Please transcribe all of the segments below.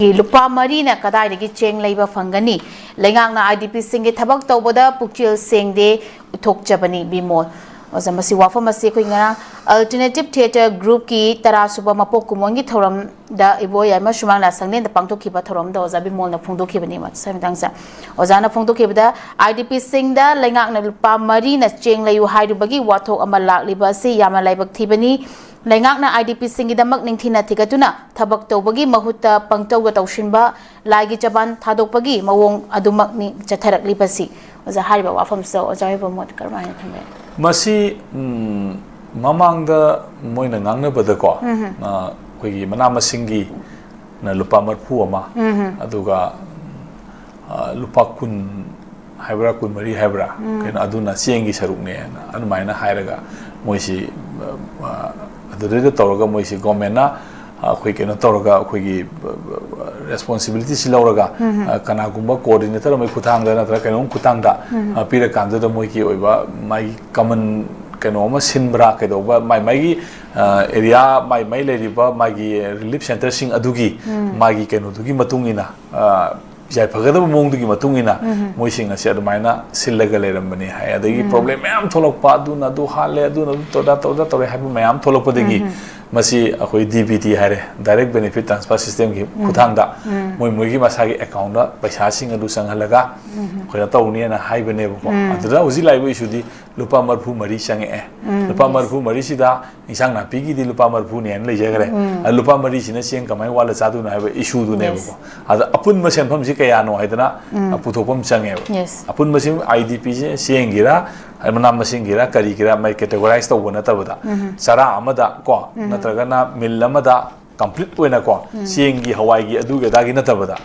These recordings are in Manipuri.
Lupa Marina Kadai Cheng Labor Fangani, Langana IDP Singi Tabak Toboda, Pukil Singde, Utok Jabani Bimol. Was a Masiwa for Masikuina, Alternative Theatre Group Ki, Tarasuba Mapokumongi Toram, the Ivoya Mashumana Sangin, the Panto Kiba Toram, those are Bimol Fundo Kibani, Sam Danza. Ozana Fundo Kibda, IDP Singda, Langana Lupa Marina, Cheng Layu Hydubagi, Wato Amala Libasi, Yamalabak Tibani. Langakna IDP Singi Damak Nintina Tigatuna, Tabak Tobagi, Mahuta, Pangtoga Taushinba, Lagi Jaban, Tadopagi, Mawong Adumakni, Jatarak Lipasi, was a high from so, or Jaiva Motkarman. Masi Mamang the Moinanganga Badako, Quigi Manama Singi, Lupamar Puama, Aduga Lupakun Hybra Kun Marie Hebra, can Aduna Siengi Sarune, and Mina Hyraga, Moisi. The Toraga Moisi Gomena, quick and Toraga, quick responsibilities Lauraga, Kanagumba coordinator, Kutanga, Trakanum Kutanga, Peter Kanda, the Moiki over my common Kanoma, Sinbra, over my Maggie area, my lady, my relief center sing Adugi, Maggie Kanugi Matungina. Jaipagada Mungi Matungina, Moising a said mina, Silagalera Mani, the problem am Tolokpa, do not do Hale, do not do that, or have Mayam Tolopodegi, Masi, a DBT had direct benefit transfer system, Kutanga, Moigi Masagi account by Sasing a Dusangalaga, Koyatoni and a high benevo. And that was the library should Lupa Marpu Marisang, Lupa Marpu Marisida, Isanga Pigi, the Lupa Marpuni and Legere, and Lupa Marisina Sian Kamai while the Saduna have issue to never. As upon Masam Kayano, Idana, a Putopum Sango. Yes. Upon Masim IDP, Siengira, Almanam Masingira, Karikira, may categorize the one at Tabada. Sara Amada, Qua, Natragana, Milamada, complete Wenako, Siengi Hawaii, Aduga Dagina Tabada.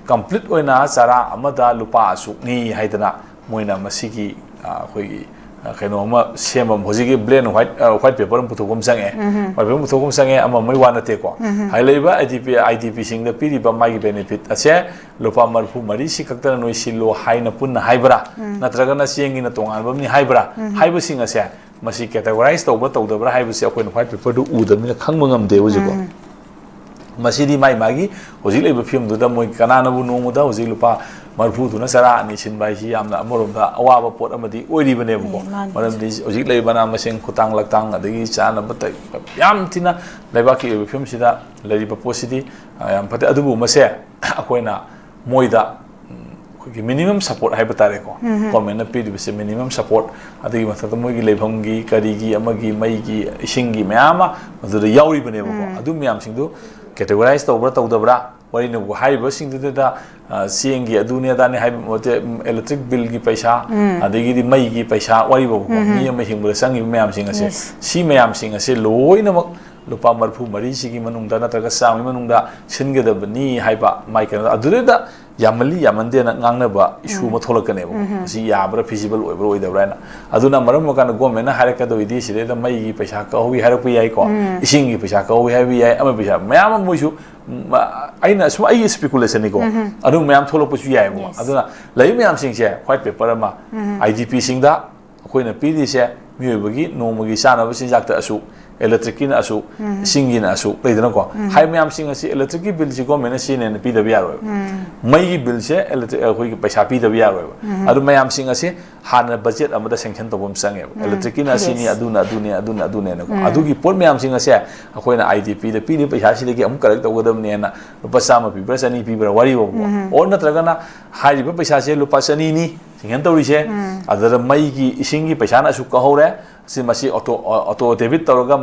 Complete Wena, Sara Amada, Lupa, Sukni, Haidana, Moina Masiki, Hoigi. Kanoma Shemam Hosiki blend white paper and Putukum Sange. My Putukum Sange among my one take one. I labor IDP sing the pity but my benefit. A share Lopa Marpu Marisi Kaktan Noisilo Haina Puna Hybra, Natragana seeing in a tongue album Hybra, Hyber sing a share. Must he categorized over to the Hyber when white paper do Udam Kangmangam de was ago. Masidi my Maggie, Hosili film to the Moikanana Bunomuda, Hosilupa. Marfu to Nasara, Nation by Hiam, more of the Awaba Port Amadi, or even Evo. One of these Ojile Banamasin, Kutang Latang, the Chana, but Yamtina, Labaki, film Sida, Lady Paposity, I am Patadubu Mase, Aquena, Moida, minimum support hypothetical. Comment appeared with minimum support. I think with the Mugi Lebongi, Karigi, Amagi, Maigi, Shingi, Mayama, the Yauri Benevo. Adumiam Sindu, categorized over to the bra. What in the high bursing to the seeing Adunia than electric bill Paisha, and they give the Maigi Paisha, what you me making with a sang Mam sing as she may am sing as a low in a Lupa Marpu Marisi Manunda, Natakasam, Manunda, Singa the Beni, Hypa, Mike and Adurida, Yamali, Yamandana, Nangaba, Shumatolakanebo, see Yabra feasible over the Rana. Aduna Maramokan Gomena, Harakado, this, the Maigi Pashaka, we had a Piaco, Shingi Pashaka, we have Amapisha, Mayama Mushu. I know why speculation. I don't mean I'm told what you are. I don't let me am saying white paper. IDP sing that when a PD say, Mugi, no Mugisana was in Jacta Asu, electric in Asu, singing Asu, play the Noko. High me am singing electric bills you go menacing and Peter Viaro. May bills electric Pasapi the Viaro. I don't mean I'm singing as had a budget of the sanction of Sang, electric in Asini, Aduna, Adugi, put me am singing as when IDP, the PD Pashasi, correct over them Niana, Lupasama people, any people, what you or not Ragana, High Pashasi, Lupasanini. Singantorise, other Maigi, Shingi, Pashana Sukahore, Simasi auto debit Toroga,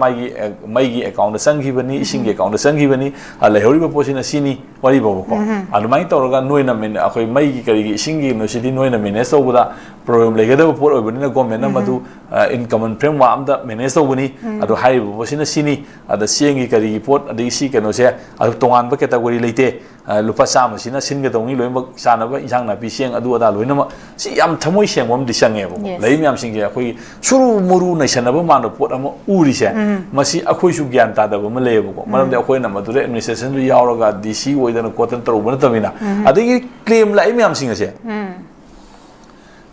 Maigi account, the Sangivani, Shingi account, the Sangivani, a Lahori Potion, a Sini, Waribo. And my Toroga, Noinamin, a Maigi, Shingi, no city, Noina Minesto with a program like a port over in a gomena Madu, in common prem, the Minesto Winnie, at the high was in a Sini, at the Shingi Kari port, at the Sikano, at Tongan Baketa Late. Lupasam, Sina Singatoni, Sanava, Yanga, Pishang, Aduada, Winama. See, I'm Tamoishan, one disangable. Lamiam Singa, Suru Muru Nationable Man of Potamo Urisha, Masi Akushu Gianta, the Malay, one of the Aquena, Madure, Mrs. Yaroga, DC, with a cotton throw, Bonatavina. I think he claimed Lamiam Singer.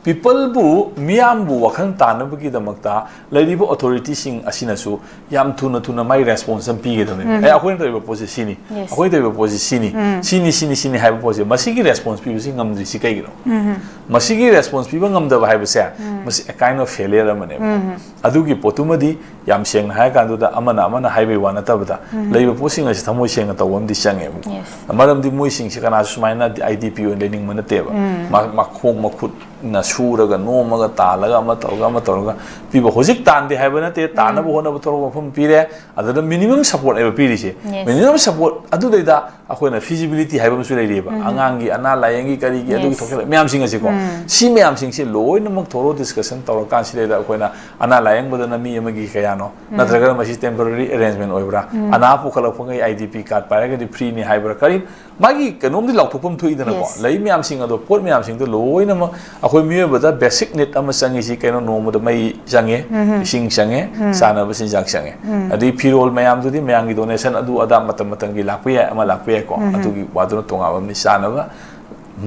people bu miam bu wakan tana bagi damakta lady bu authority sing asinasu yam tuna mai response am pige dami aku ni posi sini aku ni posi sini hai posi masigi response people sing ngam dri sikai gino masigi response people ngam da hai basa mas a kind of failure amane adu gi potumadi yam seng hai kan da amana hai be wana tabda lady posi ngai thamoi seng ta wam di sange maram di moi sing sikana sumaina idp on learning mana teba ma khong ma khut na shuraga nomaga talaga ama toroga pibo hojik tande haibana te tana bo hona toroga phum pire adada minimum support eba piri se minimum support adu deida akoina feasibility haibam su leireba angangi ana layangi kari gi adu thokela myam sing ase ko si myam sing se loina mak thoro discussion toro kan si leida akoina ana layang badana mi amagi kayano natraga masi temporary arrangement oibra ana pu khala phungai idp card paraga di free ni haibra kari magi kanom di laukthopum thuidana ko lei myam sing ado pot myam sing to loina ma akoi mi bada basic need ama sangi si kaino no mo mai sange sing sange sana basin jak sange adi firol mayam du di mayang gi donation adu ada matam gi lakpe ama lakpe ko adu gi wadu tonga bam ni sana ba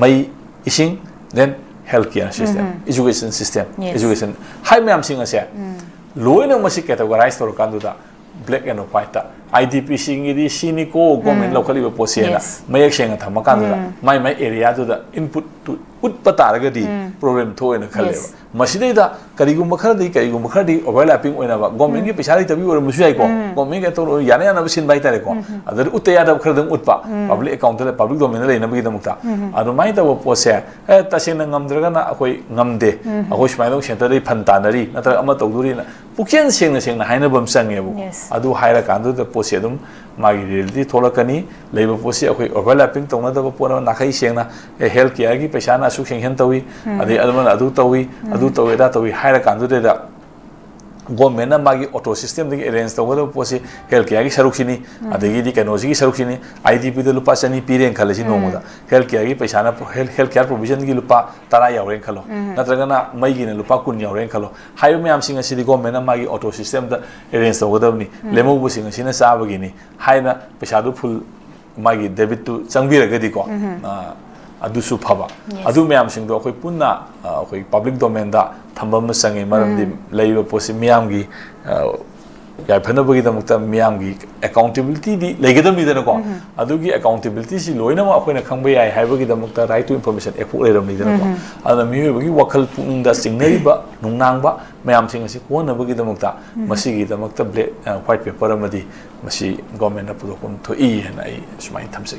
mai ising then healthcare system education system education hai mayam sing ase loina masi categorize tor kan du da black and white ta idp sing di sini ko government locally ba posena mayak senga thama kan du da mai area du da input to utpata raga di problem thoina khaleba maside da karigum makhadi overlapping oina ba government gi pisari tabi or musu ai ko government ga to yana bisin bai tare ko adar utaya da khardang utpa public account le public domain le na bi da mukta adu mai da pose tasena ngamdraga na akoi ngamde akoi smaidong center dei phantanari natra ama tawduri na pukchen sengna haina bam sange bu adu haira kandu da pose dum magi reality tholakani leiba pose akoi overlapping tongna da pona nakai sengna health care gi paisa na su senghen tawi adi adman adu tawi haira kandu da government na magi auto system de arrange tawada pose health care gi saruk sini adegi di kanoji gi saruk sini idp de lupa sani piren khalasi nomoda health care gi paisa na health care provision gi lupa tara yawren khalo natraga na mai gi na lupa kun yawren khalo hayo me am singa sidi government na magi auto system da arrange tawada ni lemo bu singa sina saba gi ni haina paisa du full magi debit tu changbira ga di ko adu su phaba adu me am sing do khoi punna khoi public domain da thambam sangi maram di leiba posi miam gi ya phana bagi da mukta miam gi accountability di legadam ni da ko adu gi accountability si loina ma khoi na khangba yai hai bagi da mukta right to information epu leram ni da ko ada mi bagi wakal pung da singnai ba nungnang ba mayam sing asi ko na bagi da mukta masi gi da mukta white paper amadi masi government na pudokon to i na ai sumai thamse